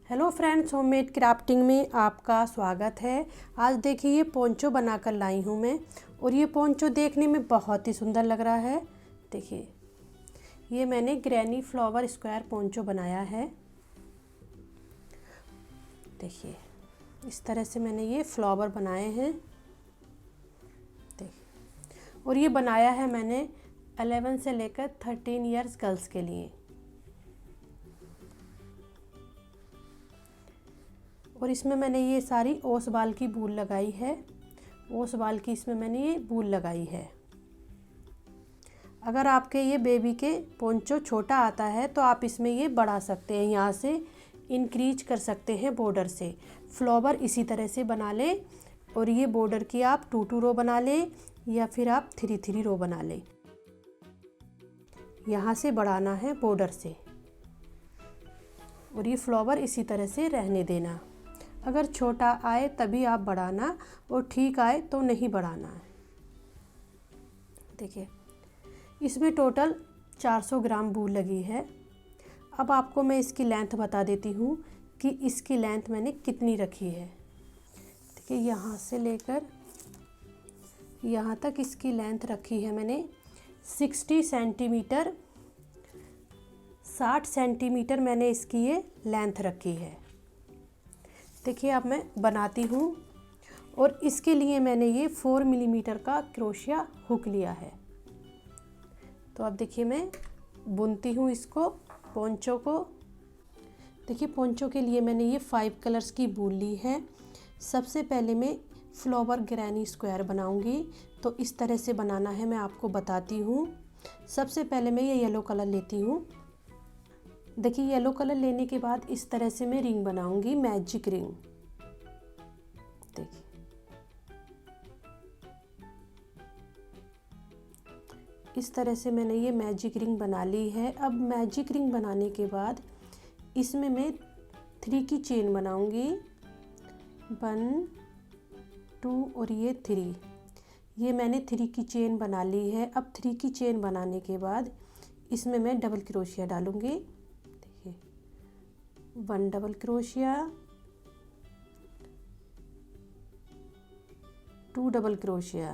Hello friends, homemade crafting में आपका स्वागत है। आज देखिए ये पोंचो बनाकर लाई हूँ मैं, और ये पोंचो देखने में बहुत ही सुंदर लग रहा है। देखिए ये मैंने ग्रैनी फ्लावर स्क्वायर पोंचो बनाया है। देखिए इस तरह से मैंने ये फ्लावर बनाए हैं। देखिए, और ये बनाया है मैंने 11 से लेकर 13 इयर्स गर्ल्स के लिए। और इसमें मैंने ये सारी ओस बाल की बूल लगाई है। ओस बाल की इसमें मैंने ये बूल लगाई है। अगर आपके ये बेबी के पोंचो छोटा आता है तो आप इसमें ये बढ़ा सकते हैं, यहाँ से इंक्रीज कर सकते हैं बॉर्डर से। फ्लावर इसी तरह से बना लें, और ये बॉर्डर की आप 2-2 रो बना लें या फिर आप 3-3 रो बना लें। यहाँ से बढ़ाना है बॉर्डर से, और ये फ्लावर इसी तरह से रहने देना। अगर छोटा आए तभी आप बढ़ाना, और ठीक आए तो नहीं बढ़ाना है। देखिए इसमें टोटल 400 ग्राम बूल लगी है। अब आपको मैं इसकी लेंथ बता देती हूँ कि इसकी लेंथ मैंने कितनी रखी है। देखिए यहाँ से लेकर यहाँ तक इसकी लेंथ रखी है मैंने 60 सेंटीमीटर। 60 सेंटीमीटर मैंने इसकी ये लेंथ रखी है। देखिए अब मैं बनाती हूँ, और इसके लिए मैंने ये 4 मिलीमीटर का क्रोशिया हुक लिया है। तो अब देखिए मैं बुनती हूँ इसको, पोंचो को। देखिए पोंचो के लिए मैंने ये 5 कलर्स की बूल ली है। सबसे पहले मैं फ्लावर ग्रैनी स्क्वायर बनाऊंगी, तो इस तरह से बनाना है, मैं आपको बताती हूँ। सबसे पहले मैं ये येलो कलर लेती हूँ। देखिए येलो कलर लेने के बाद इस तरह से मैं रिंग बनाऊंगी, मैजिक रिंग। देखिए इस तरह से मैंने ये मैजिक रिंग बना ली है। अब मैजिक रिंग बनाने के बाद इसमें मैं 3 की चेन बनाऊंगी। 1 2 और ये 3। ये मैंने 3 की चेन बना ली है। अब 3 की चेन बनाने के बाद इसमें मैं डबल क्रोशिया डालूंगी। 1 डबल क्रोशिया, 2 डबल क्रोशिया।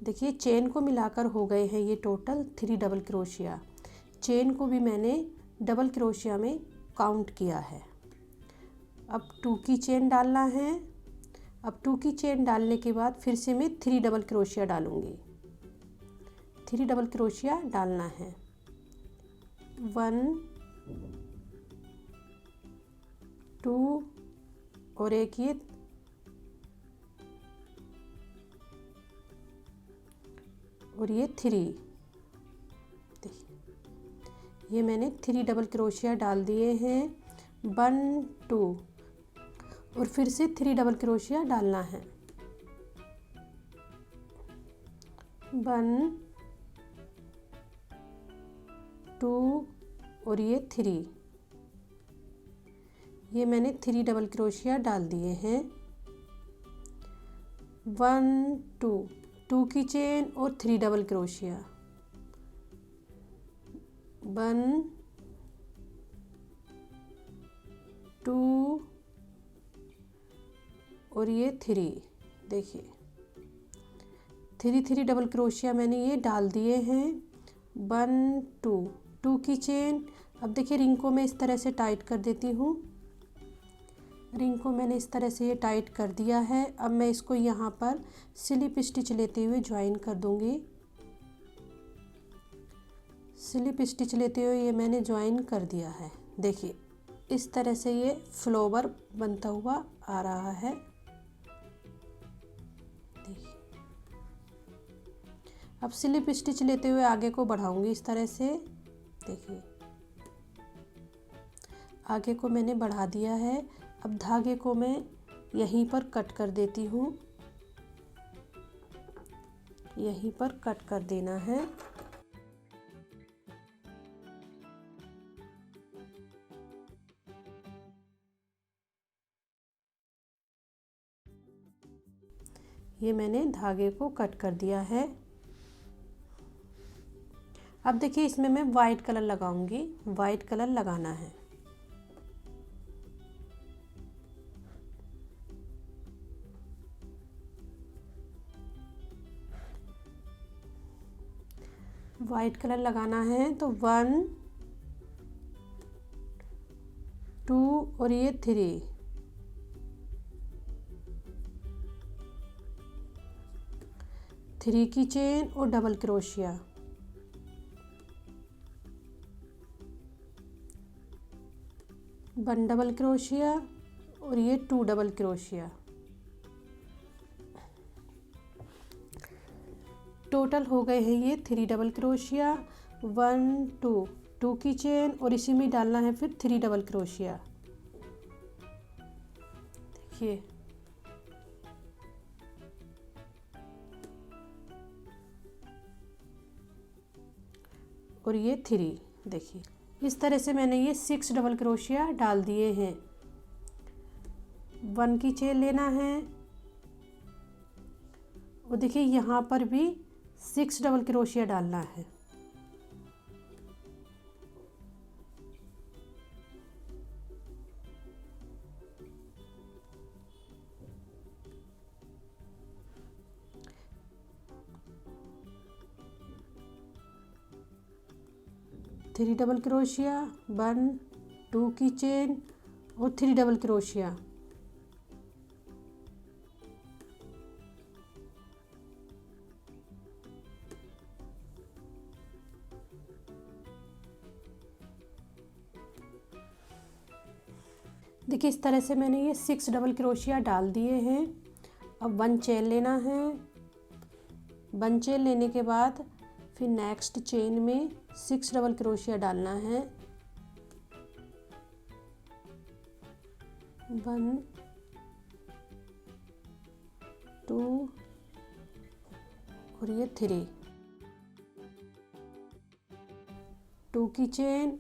देखिए चेन को मिलाकर हो गए हैं ये टोटल 3 डबल क्रोशिया। चेन को भी मैंने डबल क्रोशिया में काउंट किया है। अब 2 की चेन डालना है। अब 2 की चेन डालने के बाद फिर से मैं 3 डबल क्रोशिया डालूंगी। 3 डबल क्रोशिया डालना है। 1 2 और एक ये, और ये 3। देखिए ये मैंने 3 डबल क्रोशिया डाल दिए हैं। 1 2 और फिर से 3 डबल क्रोशिया डालना है। 1 2 और ये 3। ये मैंने 3 डबल क्रोशिया डाल दिए हैं। 1 2 की चेन और 3 डबल क्रोशिया। 1 2 और ये 3। देखिए 3 डबल क्रोशिया मैंने ये डाल दिए हैं। 1 2 की चेन। अब देखिए रिंग को मैं इस तरह से टाइट कर देती हूँ। रिंग को मैंने इस तरह से ये टाइट कर दिया है। अब मैं इसको यहाँ पर स्लिप स्टिच लेते हुए ज्वाइन कर दूँगी। स्लिप स्टिच लेते हुए ये मैंने ज्वाइन कर दिया है। देखिए इस तरह से ये फ्लावर बनता हुआ आ रहा है। देखिए अब स्लिप स्टिच लेते हुए आगे को बढ़ाऊंगी इस तरह से। देखिए आगे को मैंने बढ़ा दिया है। अब धागे को मैं यहीं पर कट कर देती हूँ। यहीं पर कट कर देना है। ये मैंने धागे को कट कर दिया है। अब देखिए इसमें मैं वाइट कलर लगाऊंगी। वाइट कलर लगाना है। वाइट कलर लगाना है तो 1 2 और ये 3, थ्री की चेन और double crochet, one double crochet और ये 2 डबल क्रोशिया। टोटल हो गए हैं ये 3 डबल क्रोशिया, 1 2, 2 की चेन और इसी में डालना है फिर 3 डबल क्रोशिया। देखिए और ये 3, देखिए इस तरह से मैंने ये 6 डबल क्रोशिया डाल दिए हैं। 1 की चेन लेना है और देखिए यहाँ पर भी 6 डबल क्रोशिया डालना है। थ्री डबल क्रोशिया, 1 2 की चेन और 3 डबल क्रोशिया। देखिए इस तरह से मैंने ये 6 डबल क्रोशिया डाल दिए हैं। अब 1 चेन लेना है। 1 चेन लेने के बाद फिर नेक्स्ट चेन में 6 डबल क्रोशिया डालना है। 1 2 और ये 3, 2 की चेन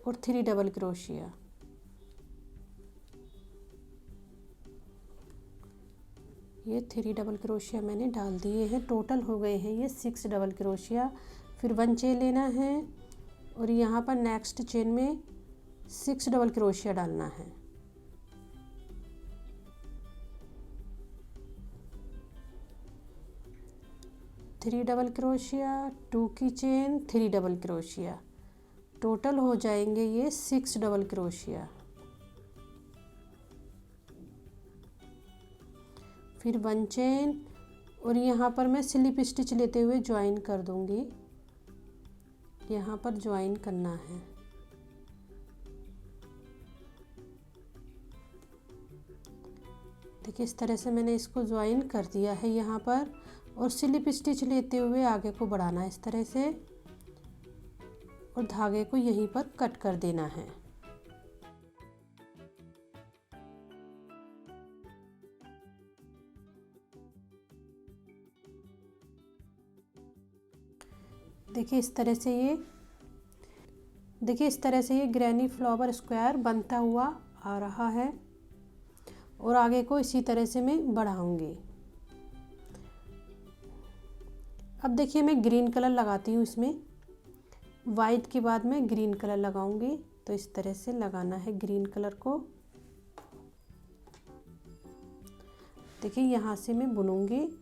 और 3 डबल क्रोशिया। ये 3 डबल क्रोशिया मैंने डाल दिए हैं। टोटल हो गए हैं ये 6 डबल क्रोशिया। फिर 1 चेन लेना है और यहाँ पर नेक्स्ट चेन में 6 डबल क्रोशिया डालना है। थ्री डबल क्रोशिया, 2 की चेन, 3 डबल क्रोशिया। टोटल हो जाएंगे ये 6 डबल क्रोशिया। फिर 1 चेन और यहाँ पर मैं स्लिप स्टिच लेते हुए ज्वाइन कर दूंगी। यहाँ पर ज्वाइन करना है। देखिए इस तरह से मैंने इसको ज्वाइन कर दिया है यहाँ पर, और स्लिप स्टिच लेते हुए आगे को बढ़ाना है इस तरह से, और धागे को यहीं पर कट कर देना है। देखिए इस तरह से ये ग्रैनी फ्लावर स्क्वायर बनता हुआ आ रहा है, और आगे को इसी तरह से मैं बढ़ाऊंगी। अब देखिए मैं ग्रीन कलर लगाती हूँ इसमें। वाइट के बाद मैं ग्रीन कलर लगाऊंगी, तो इस तरह से लगाना है ग्रीन कलर को। देखिए यहाँ से मैं बुनूंगी।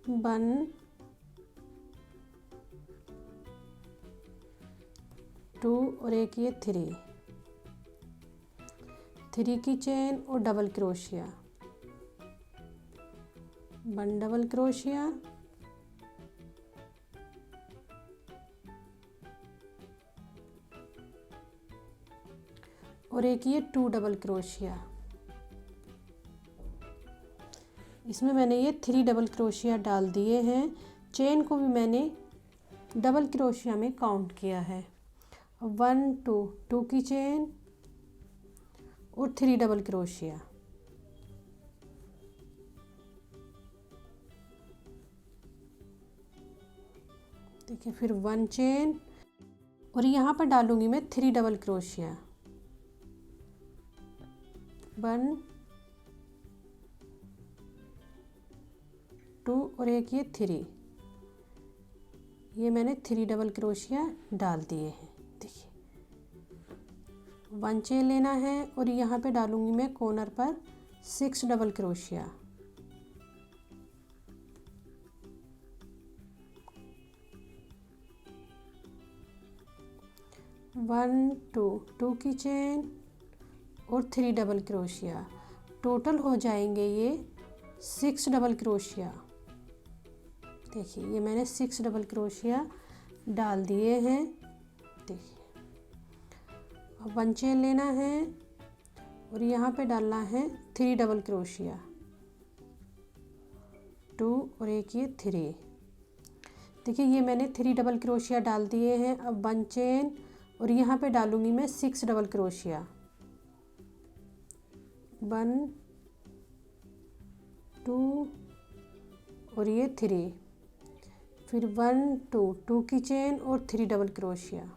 वन, 2 और एक ये 3, 3 की चेन और डबल क्रोशिया, 1 डबल क्रोशिया, और एक ये 2 डबल क्रोशिया। इसमें मैंने ये 3 डबल क्रोशिया डाल दिए हैं। चेन को भी मैंने डबल क्रोशिया में काउंट किया है। 1 2, 2 की चेन और 3 डबल क्रोशिया। देखिए फिर 1 चेन और यहाँ पर डालूंगी मैं 3 डबल क्रोशिया। 1 2 और एक ये 3, ये मैंने 3 डबल क्रोशिया डाल दिए हैं। देखिए 1 चेन लेना है और यहाँ पे डालूंगी मैं कॉर्नर पर 6 डबल क्रोशिया। 1 2 की चेन और 3 डबल क्रोशिया। टोटल हो जाएंगे ये 6 डबल क्रोशिया। देखिए ये मैंने 6 डबल क्रोशिया डाल दिए हैं। देखिए अब 1 चेन लेना है और यहाँ पे डालना है 3 डबल क्रोशिया, 2 और एक ये 3। देखिए ये मैंने 3 डबल क्रोशिया डाल दिए हैं। अब 1 चेन और यहाँ पे डालूंगी मैं 6 डबल क्रोशिया, 1 2 और ये 3, फिर 1 2 की चेन और 3 डबल क्रोशिया।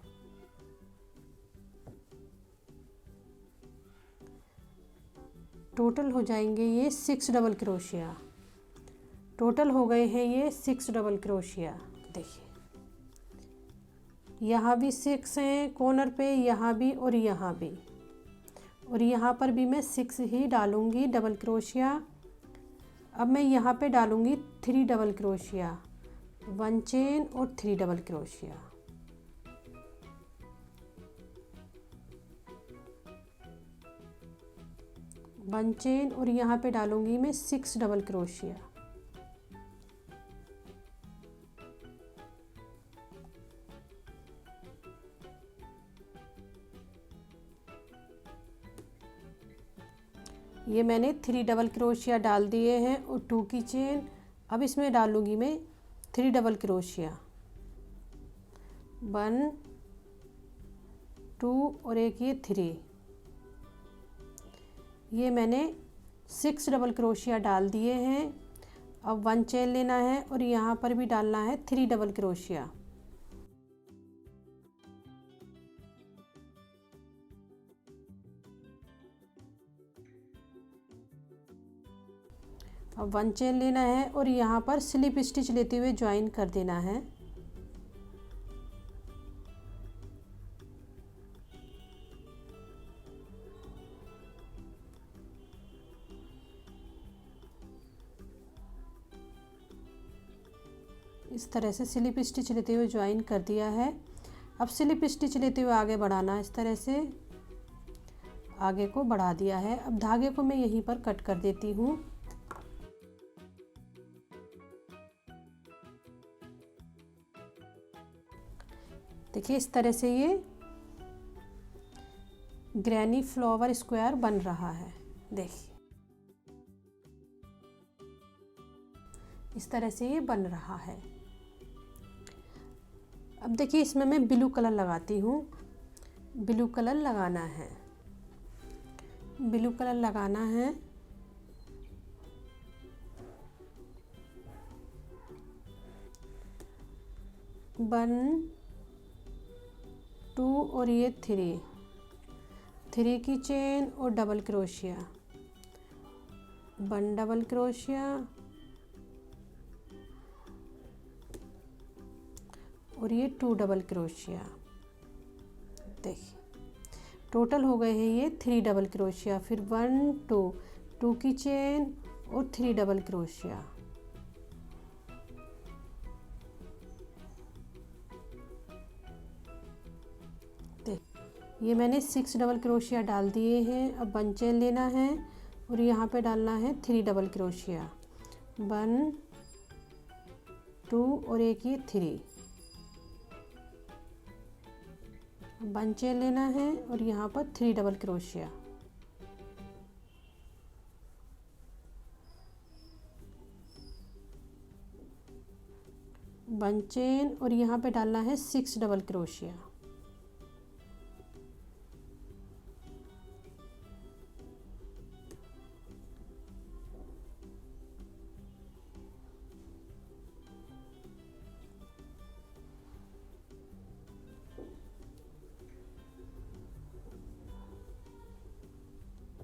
टोटल हो जाएंगे ये 6 डबल क्रोशिया। टोटल हो गए हैं ये 6 डबल क्रोशिया। देखिए यहाँ भी 6 हैं कॉर्नर पे, यहाँ भी और यहाँ भी, और यहाँ पर भी मैं 6 ही डालूंगी डबल क्रोशिया। अब मैं यहाँ पे डालूंगी 3 डबल क्रोशिया, 1 चेन और 3 डबल क्रोशिया। वन चेन और यहाँ पे डालूंगी मैं 6 डबल क्रोशिया। ये मैंने 3 डबल क्रोशिया डाल दिए हैं और 2 की चेन। अब इसमें डालूंगी मैं 3 डबल क्रोशिया, 1 2 और एक ये 3। ये मैंने 6 डबल क्रोशिया डाल दिए हैं। अब 1 चेन लेना है और यहाँ पर भी डालना है 3 डबल क्रोशिया। अब 1 चेन लेना है और यहाँ पर स्लिप स्टिच लेते हुए ज्वाइन कर देना है। इस तरह से स्लिप स्टिच लेते हुए ज्वाइन कर दिया है। अब स्लिप स्टिच लेते हुए आगे बढ़ाना, इस तरह से आगे को बढ़ा दिया है। अब धागे को मैं यहीं पर कट कर देती हूँ। देखिए इस तरह से ये ग्रैनी फ्लावर स्क्वायर बन रहा है। देखिए इस तरह से ये बन रहा है। अब देखिए इसमें मैं ब्लू कलर लगाती हूँ। ब्लू कलर लगाना है, ब्लू कलर लगाना है। वन 2 और ये 3 की चेन और डबल क्रोशिया, 1 डबल क्रोशिया और ये 2 डबल क्रोशिया। देखिए टोटल हो गए हैं ये 3 डबल क्रोशिया। फिर 1 2 की चेन और 3 डबल क्रोशिया। ये मैंने 6 डबल क्रोशिया डाल दिए हैं। अब 1 चेन लेना है और यहाँ पे डालना है 3 डबल क्रोशिया, 1 2 और एक ये 3। 1 चेन लेना है और यहाँ पर 3 डबल क्रोशिया। वन चेन और यहाँ पे डालना है 6 डबल क्रोशिया।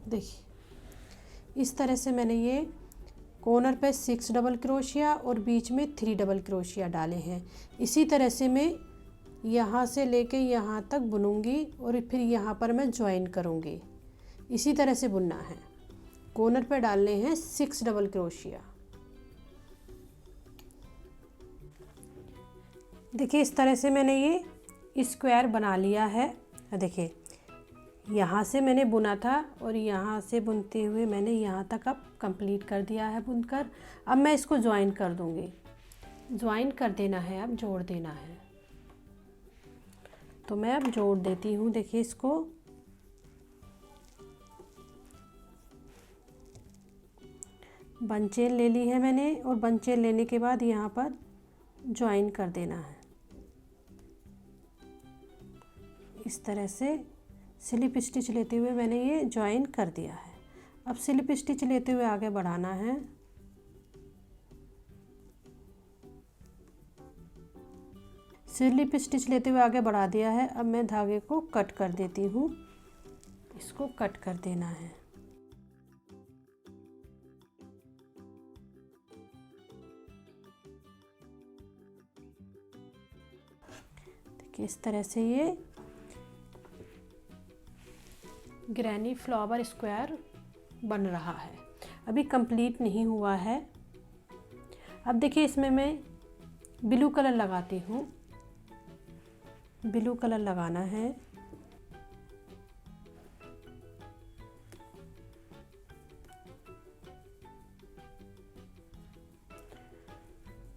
देखिए इस तरह से मैंने ये कॉर्नर पे 6 डबल क्रोशिया और बीच में 3 डबल क्रोशिया डाले हैं। इसी तरह से मैं यहाँ से लेके यहाँ तक बुनूंगी और फिर यहाँ पर मैं ज्वाइन करूँगी। इसी तरह से बुनना है। कॉर्नर पे डालने हैं 6 डबल क्रोशिया। देखिए इस तरह से मैंने ये स्क्वायर बना लिया है। देखिए यहाँ से मैंने बुना था और यहाँ से बुनते हुए मैंने यहाँ तक अब कंप्लीट कर दिया है बुनकर। अब मैं इसको ज्वाइन कर दूँगी। ज्वाइन कर देना है, अब जोड़ देना है। तो मैं अब जोड़ देती हूँ। देखिए इसको बन चेन ले ली है मैंने और बन चेन लेने के बाद यहाँ पर ज्वाइन कर देना है। इस तरह से स्लिप स्टिच लेते हुए मैंने ये ज्वाइन कर दिया है। अब स्लिप स्टिच लेते हुए आगे बढ़ाना है। स्लिप स्टिच लेते हुए आगे बढ़ा दिया है। अब मैं धागे को कट कर देती हूँ। इसको कट कर देना है। देखिए इस तरह से ये ग्रैनी फ्लावर स्क्वायर बन रहा है। अभी कंप्लीट नहीं हुआ है। अब देखिए इसमें मैं ब्लू कलर लगाती हूँ। ब्लू कलर लगाना है।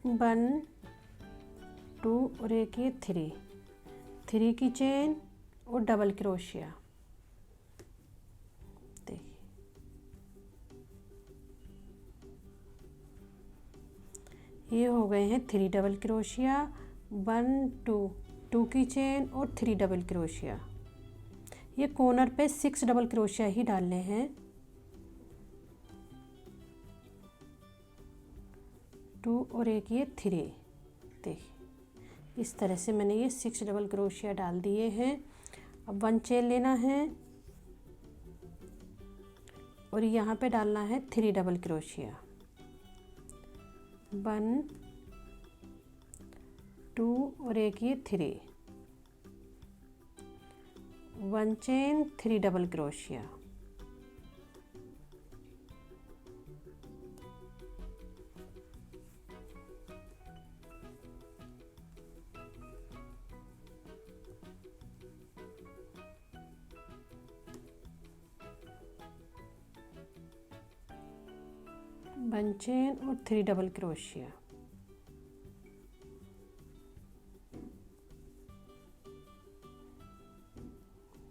वन, 2 और एक ये 3 की चेन और डबल क्रोशिया। ये हो गए हैं 3 डबल क्रोशिया, 1 2 की चेन और 3 डबल क्रोशिया। ये कॉर्नर पे 6 डबल क्रोशिया ही डालने हैं। 2 और एक ये 3। देखिए इस तरह से मैंने ये 6 डबल क्रोशिया डाल दिए हैं। अब 1 चेन लेना है और यहाँ पे डालना है 3 डबल क्रोशिया। 1 2 और एक ये 3, 1 chain 3 double crochet. One chain और 3 डबल क्रोशिया।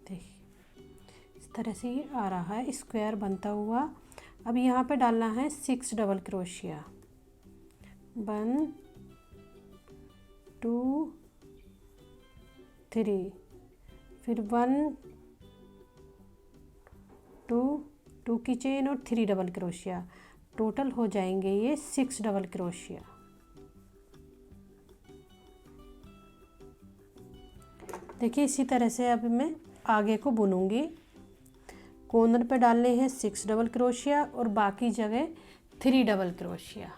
देखिए इस तरह से ये आ रहा है स्क्वायर बनता हुआ। अब यहाँ पे डालना है 6 डबल क्रोशिया। 1 2 3, फिर 1 2 की चेन और 3 डबल क्रोशिया। टोटल हो जाएंगे ये 6 डबल क्रोशिया। देखिए इसी तरह से अब मैं आगे को बुनूंगी। कॉर्नर पे डालने हैं 6 डबल क्रोशिया और बाकी जगह 3 डबल क्रोशिया।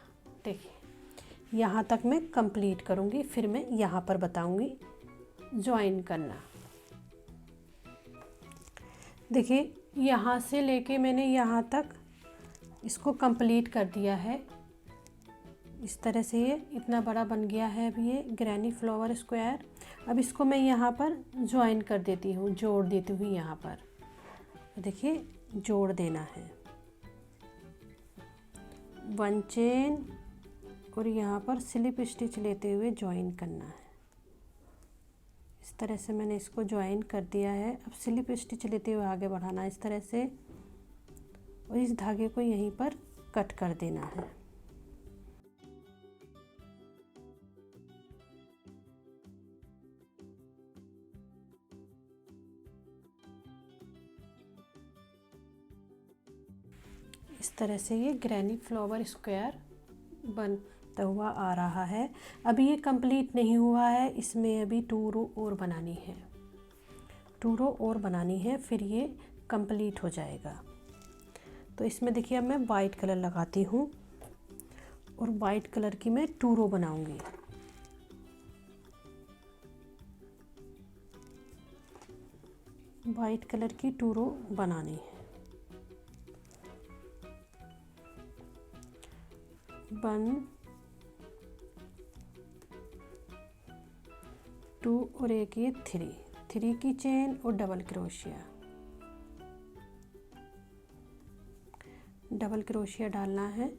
देखिए यहाँ तक मैं कंप्लीट करूँगी, फिर मैं यहाँ पर बताऊँगी ज्वाइन करना। देखिए यहाँ से लेके मैंने यहाँ तक इसको कंप्लीट कर दिया है। इस तरह से ये इतना बड़ा बन गया है अभी ये ग्रैनी फ्लावर स्क्वायर। अब इसको मैं यहाँ पर ज्वाइन कर देती हूँ, जोड़ देती हूँ यहाँ पर। देखिए जोड़ देना है। 1 चेन और यहाँ पर स्लिप स्टिच लेते हुए ज्वाइन करना है। इस तरह से मैंने इसको ज्वाइन कर दिया है। अब स्लिप स्टिच लेते हुए आगे बढ़ाना है इस तरह से और इस धागे को यहीं पर कट कर देना है। इस तरह से ये ग्रैनी फ्लावर स्क्वायर बनता हुआ आ रहा है। अभी ये कंप्लीट नहीं हुआ है, इसमें अभी 2 रो और बनानी है। 2 रो और बनानी है, फिर ये कंप्लीट हो जाएगा। तो इसमें देखिए अब मैं वाइट कलर लगाती हूँ और वाइट कलर की मैं 2 रो बनाऊंगी। वाइट कलर की 2 रो बनानी है। 1 2 और एक ये 3 की चेन और डबल क्रोशिया डालना है।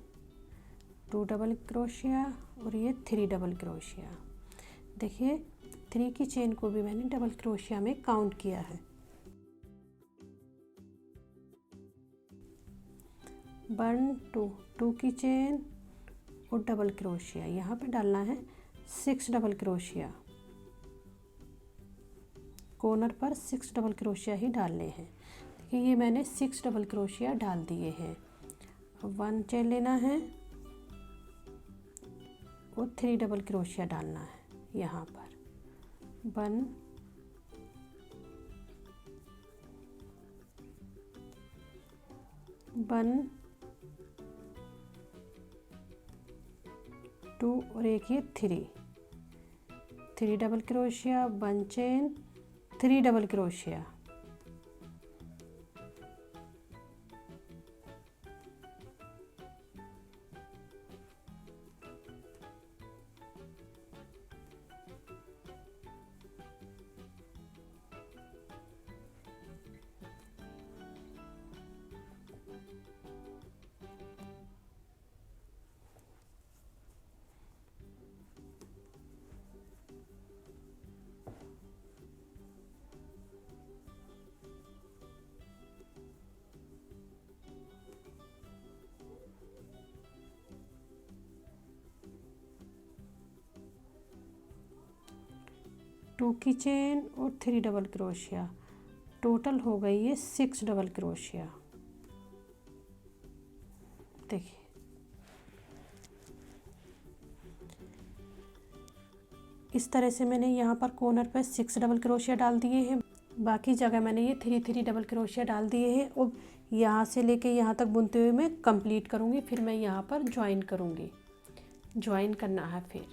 2 डबल क्रोशिया और ये 3 डबल क्रोशिया। देखिए 3 की चेन को भी मैंने डबल क्रोशिया में काउंट किया है। 1 2 की चेन और डबल क्रोशिया। यहाँ पे डालना है 6 डबल क्रोशिया। कॉर्नर पर 6 डबल क्रोशिया ही डालने हैं। देखिए ये मैंने 6 डबल क्रोशिया डाल दिए हैं। 1 चेन लेना है और 3 डबल क्रोशिया डालना है यहाँ पर। 1 1 2 और एक ये 3 double crochet, 1 chain, 3 double crochet. Two की चेन और 3 डबल क्रोशिया। टोटल हो गई है 6 डबल क्रोशिया। देखिए इस तरह से मैंने यहाँ पर कॉर्नर पर 6 डबल क्रोशिया डाल दिए हैं। बाकी जगह मैंने ये 3 डबल क्रोशिया डाल दिए हैं। और यहाँ से लेके यहाँ तक बुनते हुए मैं कंप्लीट करूँगी। फिर मैं यहाँ पर ज्वाइन करूँगी। ज्वाइन करना है फिर।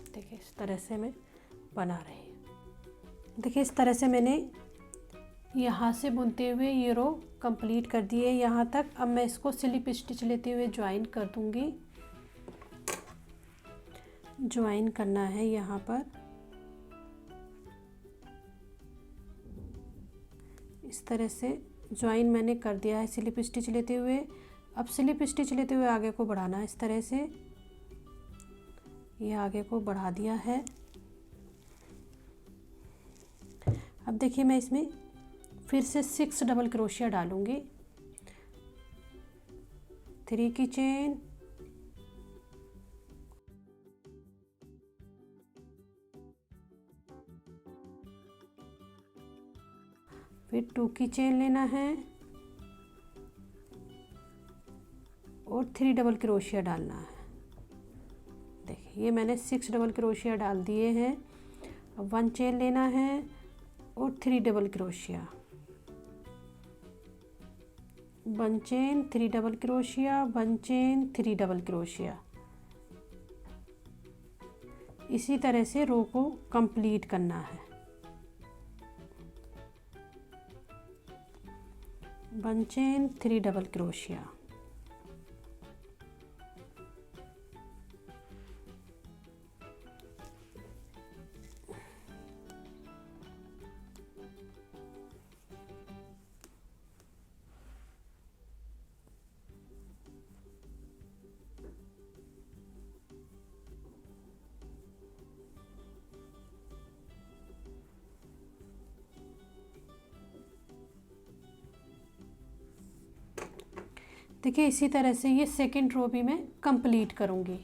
देखिए इस तरह से मैं बना रही हूँ। देखिए इस तरह से मैंने यहाँ से बुनते हुए ये रो कंप्लीट कर दी है यहाँ तक। अब मैं इसको स्लिप स्टिच लेते हुए ज्वाइन कर दूँगी। ज्वाइन करना है यहाँ पर। इस तरह से ज्वाइन मैंने कर दिया है स्लिप स्टिच लेते हुए। अब स्लिप स्टिच लेते हुए आगे को बढ़ाना है। इस तरह से ये आगे को बढ़ा दिया है। अब देखिए मैं इसमें फिर से 6 डबल क्रोशिया डालूंगी। 3 की चेन, फिर 2 की चेन लेना है और 3 डबल क्रोशिया डालना है। देखिए ये मैंने 6 डबल क्रोशिया डाल दिए हैं। अब 1 चेन लेना है और 3 double crochet. 1 chain, 3 double crochet, 1 chain, 3 double crochet. इसी तरह से रो को कंप्लीट करना है। 1 चेन, 3 डबल क्रोशिया। देखिए इसी तरह से ये सेकंड रो भी मैं कंप्लीट करूँगी।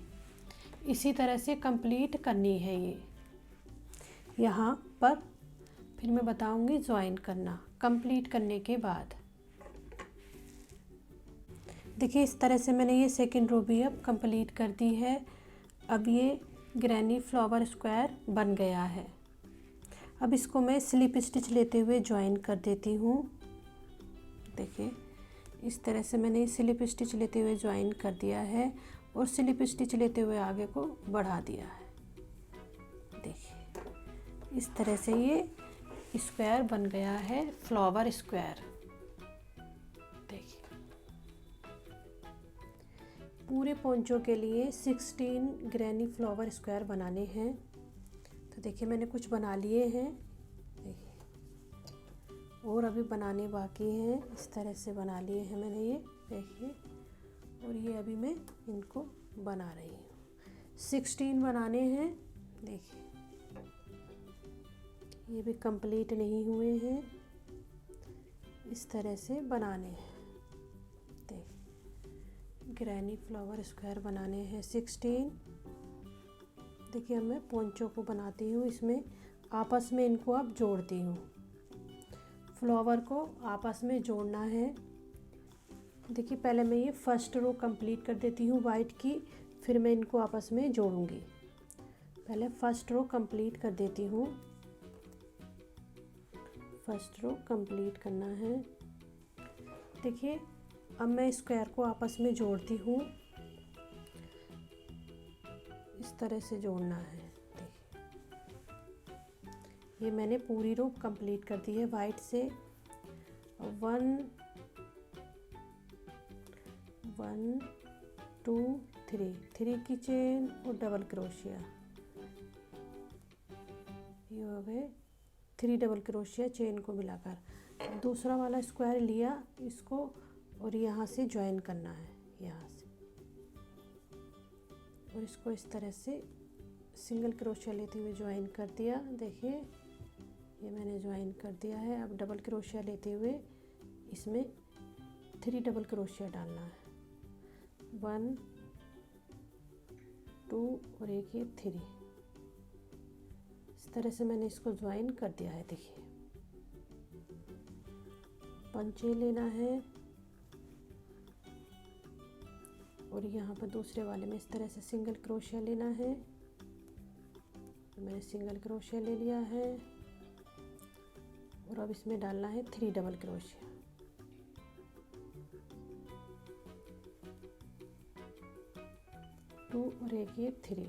इसी तरह से कंप्लीट करनी है ये। यहाँ पर फिर मैं बताऊँगी ज्वाइन करना कंप्लीट करने के बाद। देखिए इस तरह से मैंने ये सेकंड रो भी अब कंप्लीट कर दी है। अब ये ग्रैनी फ्लावर स्क्वायर बन गया है। अब इसको मैं स्लिप स्टिच लेते हुए ज्वाइन कर देती हूँ। देखिए इस तरह से मैंने स्लिप स्टिच लेते हुए ज्वाइन कर दिया है और स्लिप स्टिच लेते हुए आगे को बढ़ा दिया है। देखिए इस तरह से ये स्क्वायर बन गया है फ्लावर स्क्वायर। देखिए पूरे पोंचो के लिए 16 ग्रैनी फ्लावर स्क्वायर बनाने हैं। तो देखिए मैंने कुछ बना लिए हैं, देखिए और अभी बनाने बाकी हैं। इस तरह से बना लिए हैं मैंने ये, देखिए। और ये अभी मैं इनको बना रही हूँ। 16 बनाने हैं, देखिए ये भी कंप्लीट नहीं हुए हैं। इस तरह से बनाने हैं, देखिए ग्रैनी फ्लावर स्क्वायर बनाने हैं 16। देखिए अब मैं पोंचो को बनाती हूँ, इसमें आपस में इनको अब जोड़ती हूँ। फ्लावर को आपस में जोड़ना है। देखिए पहले मैं ये फर्स्ट रो कंप्लीट कर देती हूँ वाइट की, फिर मैं इनको आपस में जोड़ूंगी। पहले फर्स्ट रो कंप्लीट कर देती हूँ। फर्स्ट रो कंप्लीट करना है। देखिए अब मैं स्क्वायर को आपस में जोड़ती हूँ, इस तरह से जोड़ना है। देखिए ये मैंने पूरी रो कंप्लीट कर दी है वाइट से। 1 1 2 3 की चेन और डबल क्रोशिया, ये हो गए 3 डबल क्रोशिया चेन को मिलाकर। दूसरा वाला स्क्वायर लिया इसको और यहाँ से ज्वाइन करना है, यहाँ से, और इसको इस तरह से सिंगल क्रोशिया लेते हुए ज्वाइन कर दिया। देखिए ये मैंने ज्वाइन कर दिया है। अब डबल क्रोशिया लेते हुए इसमें 3 डबल क्रोशिया डालना है। 1 2 और एक ये 3। इस तरह से मैंने इसको ज्वाइन कर दिया है। देखिए पंचे लेना है और यहाँ पर दूसरे वाले में इस तरह से सिंगल क्रोशिया लेना है। तो मैंने सिंगल क्रोशिया ले लिया है और अब इसमें डालना है 3 डबल क्रोशिया। टू और एक ये 3।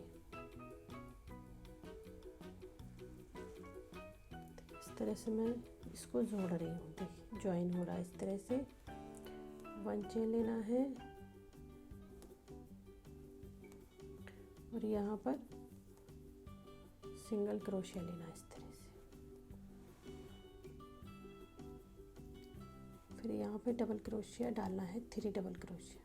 इस तरह से मैं इसको जोड़ रही हूँ। देखिए ज्वाइन हो रहा है इस तरह से। 1 चेन लेना है और यहाँ पर सिंगल क्रोशिया लेना है इस तरह से। फिर यहाँ पे डबल क्रोशिया डालना है, 3 डबल क्रोशिया।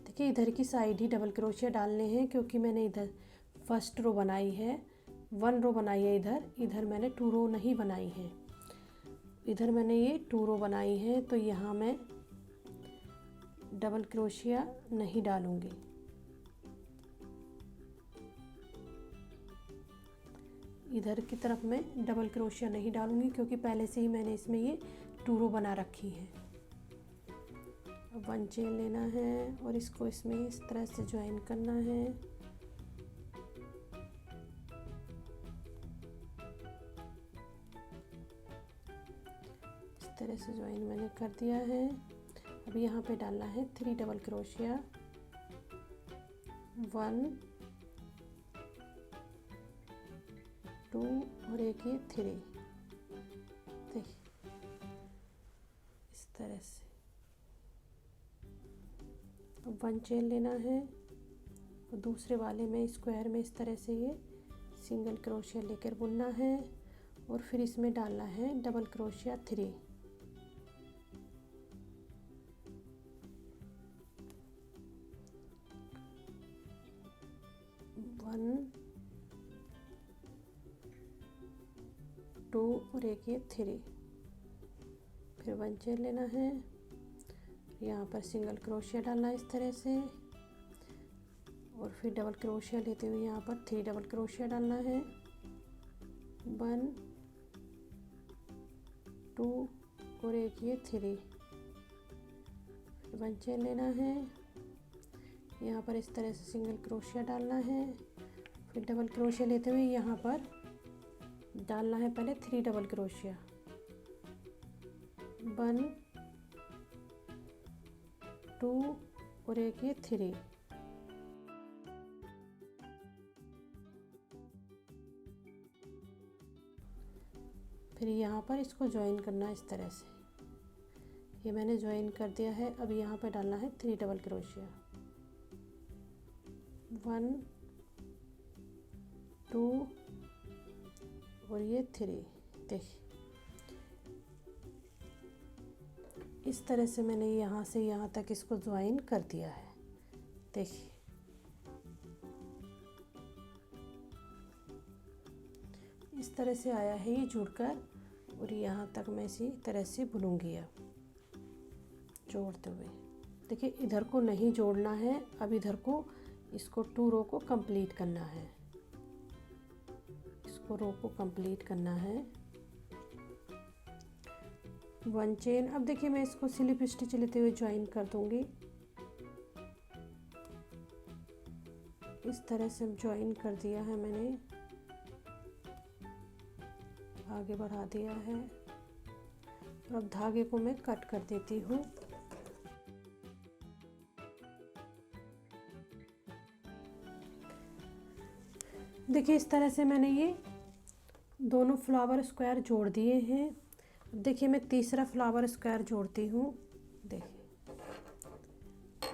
देखिए इधर की साइड ही डबल क्रोशिया डालने हैं, क्योंकि मैंने इधर फर्स्ट रो बनाई है, 1 रो बनाई है। इधर मैंने 2 रो नहीं बनाई है। इधर मैंने ये 2 रो बनाई है, तो यहाँ मैं डबल क्रोशिया नहीं डालूंगी। इधर की तरफ मैं डबल क्रोशिया नहीं डालूंगी, क्योंकि पहले से ही मैंने इसमें ये 2 रो बना रखी है। 1 चेन लेना है और इसको इसमें इस तरह से ज्वाइन करना है। इस तरह से ज्वाइन मैंने कर दिया है। अब यहाँ पे डालना है 3 डबल क्रोशिया। 1 2 और एक ये 3। देखिए इस तरह से। अब 1 चेन लेना है और दूसरे वाले में स्क्वायर में इस तरह से ये सिंगल क्रोशिया लेकर बुनना है और फिर इसमें डालना है डबल क्रोशिया 3। 1 2 और एक ये 3। फिर 1 चेन लेना है, यहाँ पर सिंगल क्रोशिया डालना है इस तरह से, और फिर डबल क्रोशिया लेते हुए यहाँ पर 3 डबल क्रोशिया डालना है। 1 2 और एक ये 3। 1 चेन लेना है, यहाँ पर इस तरह से सिंगल क्रोशिया डालना है, फिर डबल क्रोशिया लेते हुए यहाँ पर डालना है पहले 3 डबल क्रोशिया। 1 2 और एक ये 3। फिर यहाँ पर इसको ज्वाइन करना है इस तरह से। ये मैंने ज्वाइन कर दिया है। अब यहाँ पे डालना है 3 डबल क्रोशिया, 1 2 और ये 3। देखिए इस तरह से मैंने यहाँ से यहाँ तक इसको ज्वाइन कर दिया है। देखिए इस तरह से आया है ये जुड़कर, और यहाँ तक मैं इसी तरह से बुनूंगी अब जोड़ते हुए। देखिए इधर को नहीं जोड़ना है, अब इधर को इसको 2 रो को कंप्लीट करना है, इसको रो को कंप्लीट करना है। 1 चेन। अब देखिए मैं इसको स्लिप स्टिच लेते हुए ज्वाइन कर दूंगी। इस तरह से ज्वाइन कर दिया है मैंने, आगे बढ़ा दिया है। और अब धागे को मैं कट कर देती हूँ। देखिए इस तरह से मैंने ये दोनों फ्लावर स्क्वायर जोड़ दिए हैं। अब देखिए मैं तीसरा फ्लावर स्क्वायर जोड़ती हूँ। देखिए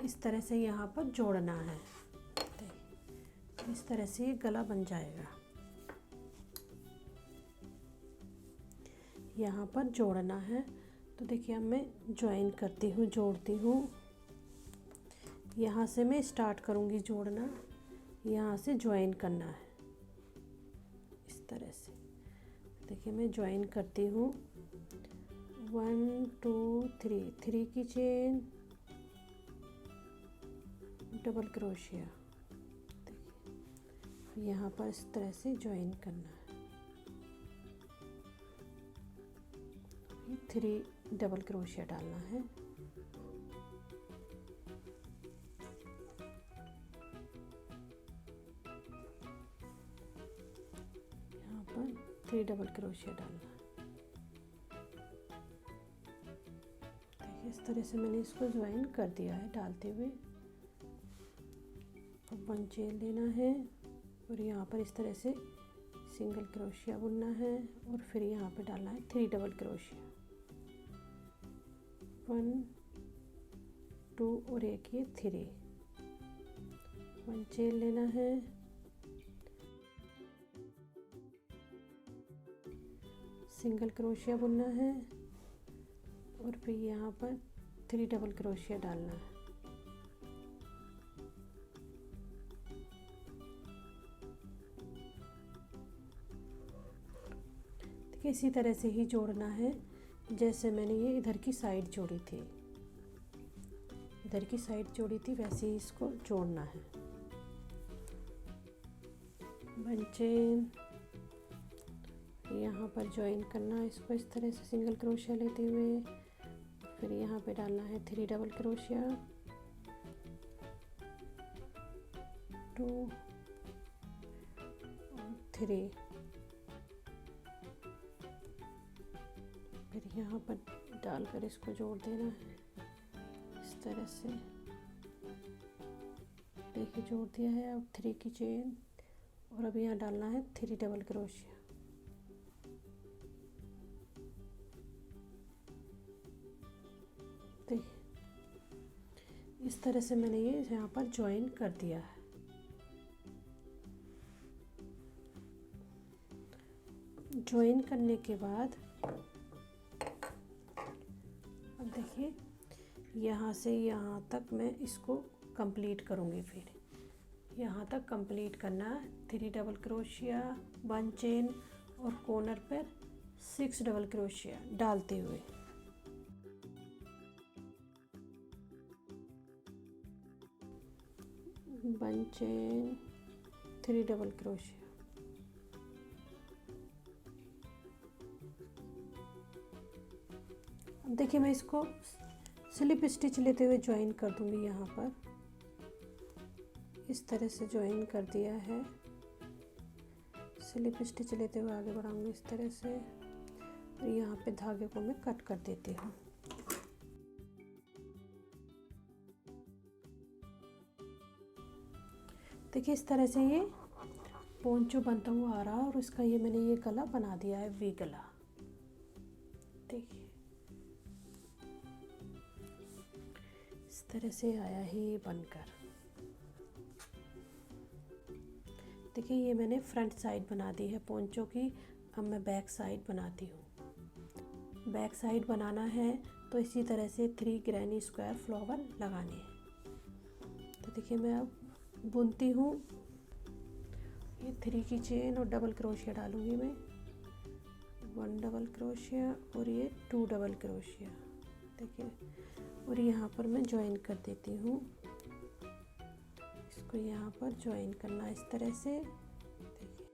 इस तरह से यहाँ पर जोड़ना है। देखिए इस तरह से ये गला बन जाएगा। यहाँ पर जोड़ना है। तो देखिए अब मैं ज्वाइन करती हूँ, जोड़ती हूँ। यहाँ से मैं स्टार्ट करूँगी जोड़ना, यहाँ से ज्वाइन करना है इस तरह से। देखिए मैं ज्वाइन करती हूँ। 1 2 3 की चेन, डबल क्रोशिया। देखिए यहाँ पर इस तरह से ज्वाइन करना है। 3 डबल क्रोशिया डालना है। यहाँ पर 3 डबल क्रोशिया डालना है। देखिए इस तरह से मैंने इसको ज्वाइन कर दिया है डालते हुए। अब 1 चेन लेना है और यहाँ पर इस तरह से सिंगल क्रोशिया बुनना है, और फिर यहाँ पे डालना है 3 डबल क्रोशिया। 1 2 और एक ये 3। 1 चेन लेना है, सिंगल क्रोशिया बुनना है, और फिर यहाँ पर 3 डबल क्रोशिया डालना है। देखिए इसी तरह से ही जोड़ना है जैसे मैंने ये इधर की साइड जोड़ी थी, इधर की साइड जोड़ी थी वैसे ही इसको जोड़ना है। 1 चेन, यहाँ पर ज्वाइन करना है इसको इस तरह से सिंगल क्रोशिया लेते हुए। फिर यहाँ पे डालना है 3 डबल क्रोशिया, 2 और 3। फिर यहाँ पर डालकर इसको जोड़ देना है इस तरह से। देखिए जोड़ दिया है। अब 3 की चेन, और अब यहाँ डालना है 3 डबल क्रोशिया। देखिए इस तरह से मैंने ये यहाँ पर ज्वाइन कर दिया है। ज्वाइन करने के बाद अब देखिए यहाँ से यहाँ तक मैं इसको कंप्लीट करूँगी। फिर यहाँ तक कंप्लीट करना, 3 डबल क्रोशिया, 1 चेन और कॉर्नर पर 6 डबल क्रोशिया डालते हुए। One chain, 3 double crochet. अब देखिए मैं इसको स्लिप स्टिच लेते हुए ज्वाइन कर दूंगी। यहाँ पर इस तरह से ज्वाइन कर दिया है। स्लिप स्टिच लेते हुए आगे बढ़ाऊंगी इस तरह से, और यहाँ पे धागे को मैं कट कर देती हूँ। देखिए इस तरह से ये पोंचो बनता हुआ आ रहा है, और इसका ये मैंने ये गला बना दिया है वी गला। देखिए इस तरह से आया है ये बनकर। देखिए ये मैंने फ्रंट साइड बना दी है पोंचो की। अब मैं बैक साइड बनाती हूँ। बैक साइड बनाना है तो इसी तरह से 3 ग्रैनी स्क्वायर फ्लावर लगाने हैं। तो देखिए मैं अब बुनती हूँ। ये 3 की चेन और डबल क्रोशिया डालूंगी मैं। 1 डबल क्रोशिया और ये 2 डबल क्रोशिया। देखिए और यहाँ पर मैं ज्वाइन कर देती हूँ। इसको यहाँ पर ज्वाइन करना इस तरह से। देखिए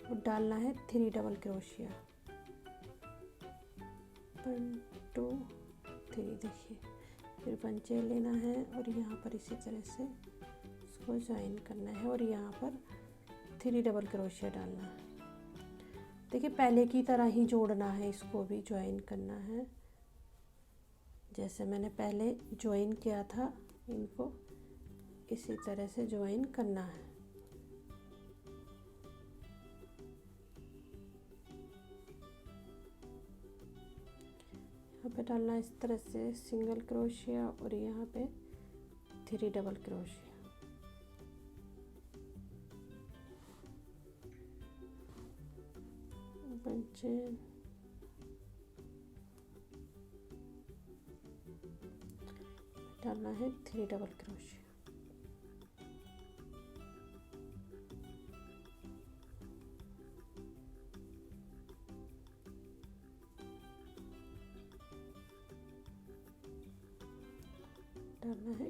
और डालना है 3 डबल क्रोशिया। 1 2 3। देखिए फिर 1 चेन लेना है और यहाँ पर इसी तरह से इसको ज्वाइन करना है और यहाँ पर 3 डबल क्रोशिया डालना है। देखिए पहले की तरह ही जोड़ना है, इसको भी ज्वाइन करना है जैसे मैंने पहले ज्वाइन किया था। इनको इसी तरह से ज्वाइन करना है। यहाँ पे डालना इस तरह से सिंगल क्रोशिया और यहाँ पे 3 डबल क्रोशिया। चेन डालना है 3 डबल क्रोशिया। डालना है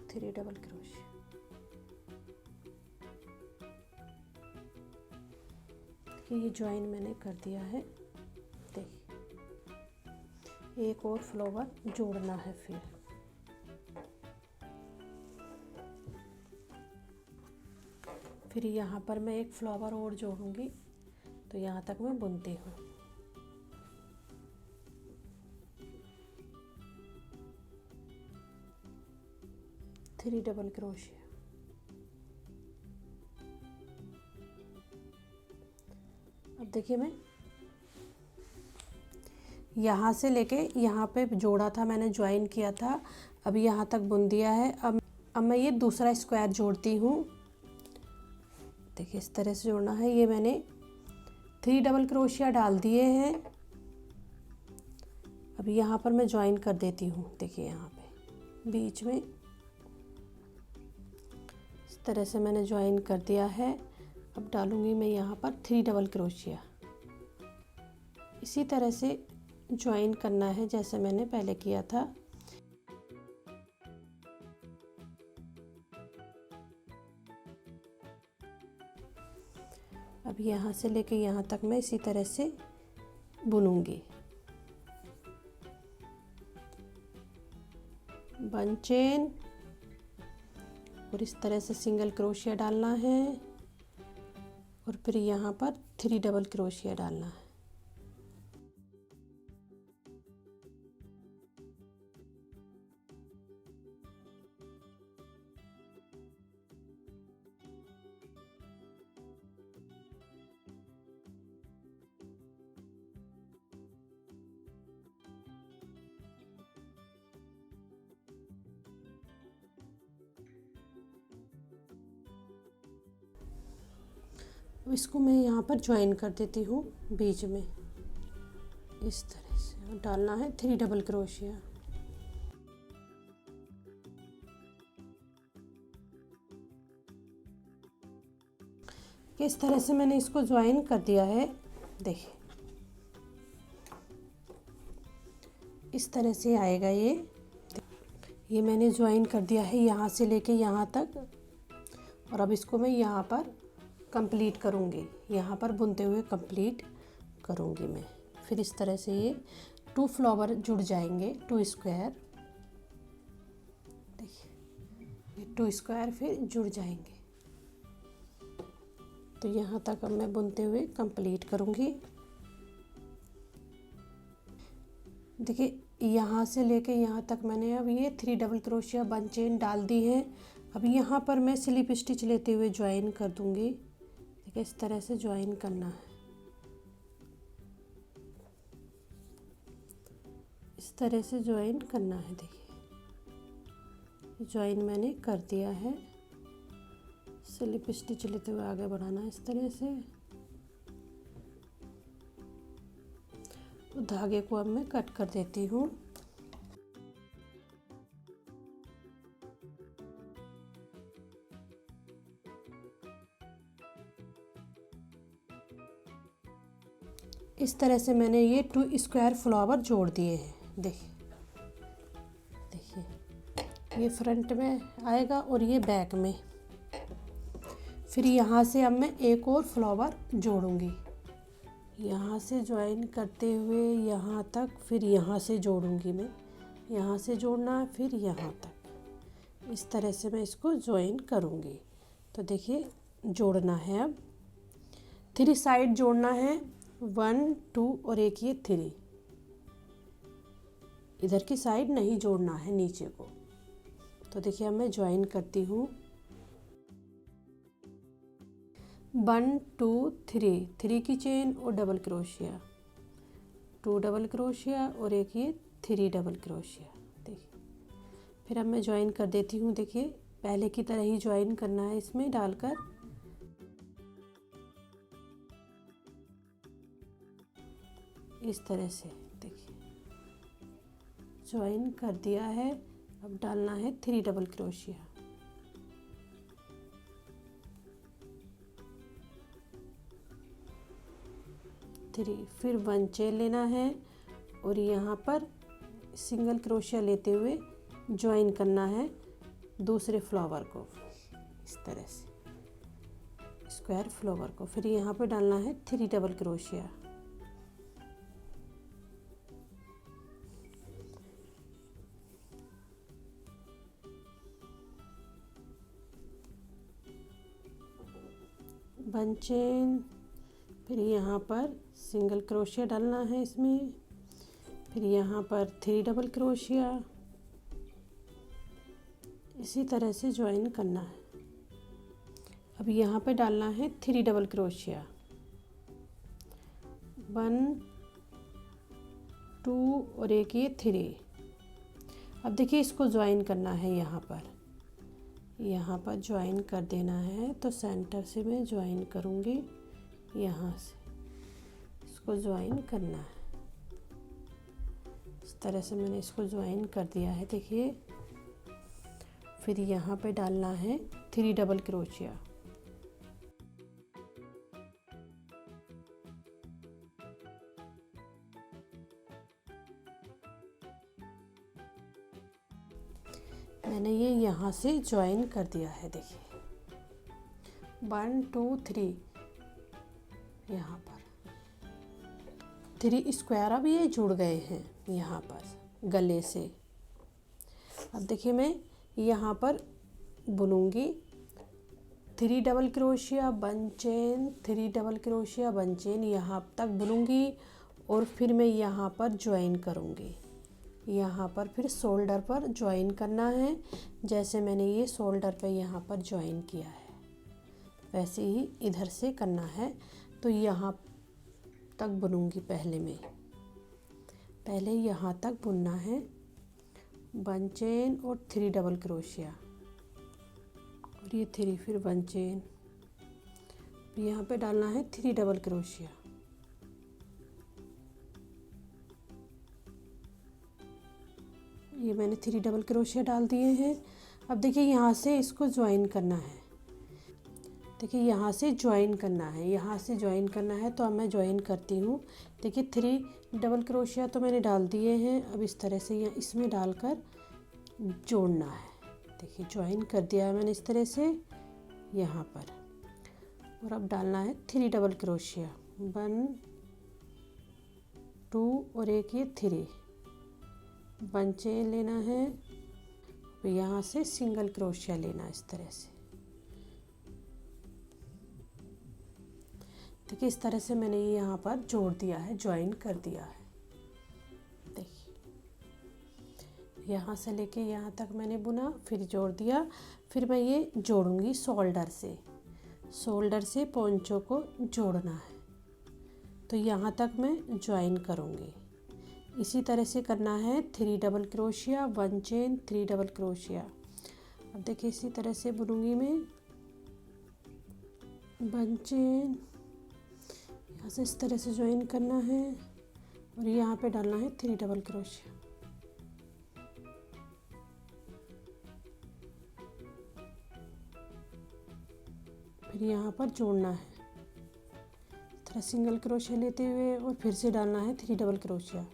3 डबल क्रोशिया। ये ज्वाइन मैंने कर दिया है। देखिए एक और फ्लावर जोड़ना है। फिर यहाँ पर मैं एक फ्लावर और जोड़ूंगी। तो यहाँ तक मैं बुनती हूँ। Three double crochet. अब देखिए मैं यहाँ से लेके यहाँ पे जोड़ा था, मैंने ज्वाइन किया था, अब यहाँ तक बुन दिया है। अब मैं ये दूसरा स्क्वायर जोड़ती हूँ। देखिए इस तरह से जोड़ना है। ये मैंने 3 डबल क्रोशिया डाल दिए हैं। अब यहाँ पर मैं ज्वाइन कर देती हूँ। देखिए यहाँ पे बीच में इस तरह से मैंने ज्वाइन कर दिया है। अब डालूँगी मैं यहाँ पर 3 डबल क्रोशिया। इसी तरह से ज्वाइन करना है जैसे मैंने पहले किया था। अब यहाँ से लेके यहाँ तक मैं इसी तरह से बुनूंगी। 1 चेन और इस तरह से सिंगल क्रोशिया डालना है और फिर यहाँ पर 3 डबल क्रोशिया डालना है। अब इसको मैं यहाँ पर ज्वाइन कर देती हूँ बीच में इस तरह से। डालना है 3 डबल क्रोशिया। इस तरह से मैंने इसको ज्वाइन कर दिया है। देखिए इस तरह से आएगा ये मैंने ज्वाइन कर दिया है यहाँ से लेके यहाँ तक। और अब इसको मैं यहाँ पर कंप्लीट करूँगी, यहाँ पर बुनते हुए कंप्लीट करूँगी मैं। फिर इस तरह से ये 2 फ्लावर जुड़ जाएंगे, 2 स्क्वायर। देखिए ये 2 स्क्वायर फिर जुड़ जाएंगे। तो यहाँ तक अब मैं बुनते हुए कंप्लीट करूँगी। देखिए यहाँ से लेके यहाँ तक मैंने अब ये 3 डबल क्रोशिया 1 चेन डाल दी है। अब यहाँ पर मैं स्लिप स्टिच लेते हुए ज्वाइन कर दूँगी। ठीक है, इस तरह से ज्वाइन करना है। इस तरह से ज्वाइन करना है। देखिए ज्वाइन मैंने कर दिया है। स्लिप स्टिच लेते हुए आगे बढ़ाना है इस तरह से। धागे को अब मैं कट कर देती हूँ। इस तरह से मैंने ये 2 स्क्वायर फ्लावर जोड़ दिए हैं। देखिए ये फ्रंट में आएगा और ये बैक में। फिर यहाँ से अब मैं एक और फ्लावर जोड़ूंगी। यहाँ से ज्वाइन करते हुए यहाँ तक, फिर यहाँ से जोड़ूंगी मैं। यहाँ से जोड़ना है, फिर यहाँ तक। इस तरह से मैं इसको ज्वाइन करूँगी। तो देखिए जोड़ना है। अब 3 साइड जोड़ना है, 1 2 और एक ये 3। इधर की साइड नहीं जोड़ना है नीचे को। तो देखिए अब मैं ज्वाइन करती हूँ। 1 2 3 की चेन और डबल क्रोशिया, 2 डबल क्रोशिया और एक ये 3 डबल क्रोशिया। देखिए फिर अब मैं ज्वाइन कर देती हूँ। देखिए पहले की तरह ही ज्वाइन करना है इसमें डालकर। इस तरह से देखिए ज्वाइन कर दिया है। अब डालना है 3 डबल क्रोशिया। फिर 1 चेन लेना है और यहाँ पर सिंगल क्रोशिया लेते हुए ज्वाइन करना है दूसरे फ्लावर को इस तरह से, स्क्वायर फ्लावर को। फिर यहाँ पे डालना है 3 डबल क्रोशिया। वन चेन, फिर यहाँ पर सिंगल क्रोशिया डालना है इसमें। फिर यहाँ पर 3 डबल क्रोशिया। इसी तरह से ज्वाइन करना है। अब यहाँ पे डालना है 3 डबल क्रोशिया। 1 2 और एक ये 3। अब देखिए इसको ज्वाइन करना है। यहाँ पर ज्वाइन कर देना है। तो सेंटर से मैं ज्वाइन करूँगी, यहाँ से इसको ज्वाइन करना है। इस तरह से मैंने इसको ज्वाइन कर दिया है। देखिए फिर यहाँ पे डालना है 3 डबल क्रोशिया। मैंने ये यहाँ से ज्वाइन कर दिया है। देखिए 1 2 3, यहाँ पर 3 स्क्वायर अब ये जुड़ गए हैं यहाँ पर गले से। अब देखिए मैं यहाँ पर बुनूंगी 3 double crochet 1 chain, 3 double crochet 1 chain, यहाँ तक बुनूंगी और फिर मैं यहाँ पर ज्वाइन करूँगी। यहाँ पर फिर शोल्डर पर ज्वाइन करना है। जैसे मैंने ये शोल्डर पर यहाँ पर ज्वाइन किया है वैसे ही इधर से करना है। तो यहाँ तक बुनूंगी पहले यहाँ तक बुनना है। 1 चेन और 3 डबल क्रोशिया और ये 3, फिर 1 चेन, यहाँ पे डालना है 3 डबल क्रोशिया। ये मैंने 3 डबल क्रोशिया डाल दिए हैं। अब देखिए यहाँ से इसको ज्वाइन करना है। देखिए यहाँ से ज्वाइन करना है, यहाँ से ज्वाइन करना है। तो अब मैं ज्वाइन करती हूँ। देखिए 3 डबल क्रोशिया तो मैंने डाल दिए हैं। अब इस तरह से यहाँ इसमें डालकर जोड़ना है। देखिए ज्वाइन कर दिया है मैंने इस तरह से यहाँ पर। और अब डालना है 3 डबल क्रोशिया। 1 2 और एक ये 3, 1 चेन लेना है। यहाँ से सिंगल क्रोशिया लेना इस तरह से। देखिए इस तरह से मैंने ये यहाँ पर जोड़ दिया है, ज्वाइन कर दिया है। देखिए यहाँ से लेके यहाँ तक मैंने बुना, फिर जोड़ दिया। फिर मैं ये जोड़ूंगी शोल्डर से। शोल्डर से पोंचो को जोड़ना है। तो यहाँ तक मैं ज्वाइन करूँगी। इसी तरह से करना है 3 double crochet, 1 chain, 3 double crochet. अब देखिए इसी तरह से बुनूंगी मैं 1 चेन, यहाँ से इस तरह से ज्वाइन करना है और यहाँ पे डालना है 3 डबल क्रोशिया। फिर यहाँ पर जोड़ना है, इस तरह सिंगल क्रोशिया लेते हुए और फिर से डालना है 3 डबल क्रोशिया।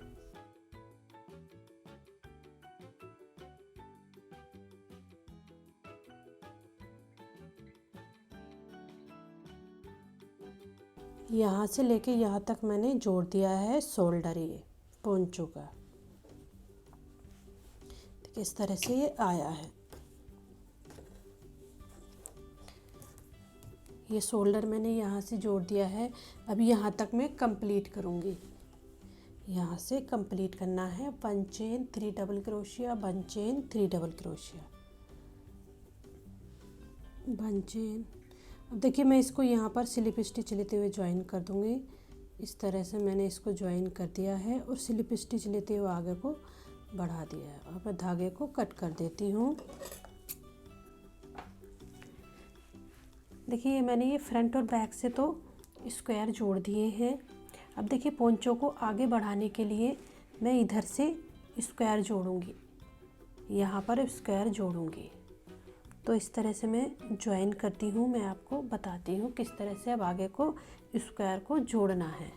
यहाँ से लेके यहाँ तक मैंने जोड़ दिया है शोल्डर, ये पोंचो का। देखिए इस तरह से ये आया है। ये शोल्डर मैंने यहाँ से जोड़ दिया है। अब यहाँ तक मैं कंप्लीट करूँगी। यहाँ से कंप्लीट करना है 1 chain, 3 double crochet, 1 chain, 3 double crochet, 1 chain. अब देखिए मैं इसको यहाँ पर स्लिप स्टिच लेते हुए ज्वाइन कर दूँगी। इस तरह से मैंने इसको ज्वाइन कर दिया है और स्लिप स्टिच लेते हुए आगे को बढ़ा दिया है। अब मैं धागे को कट कर देती हूँ। देखिए मैंने ये फ्रंट और बैक से तो स्क्वायर जोड़ दिए हैं। अब देखिए पोंचो को आगे बढ़ाने के लिए मैं इधर से स्क्वायर जोड़ूंगी, यहाँ पर स्क्वायर जोड़ूंगी। तो इस तरह से मैं ज्वाइन करती हूँ। मैं आपको बताती हूँ किस तरह से अब आगे को स्क्वायर को जोड़ना है।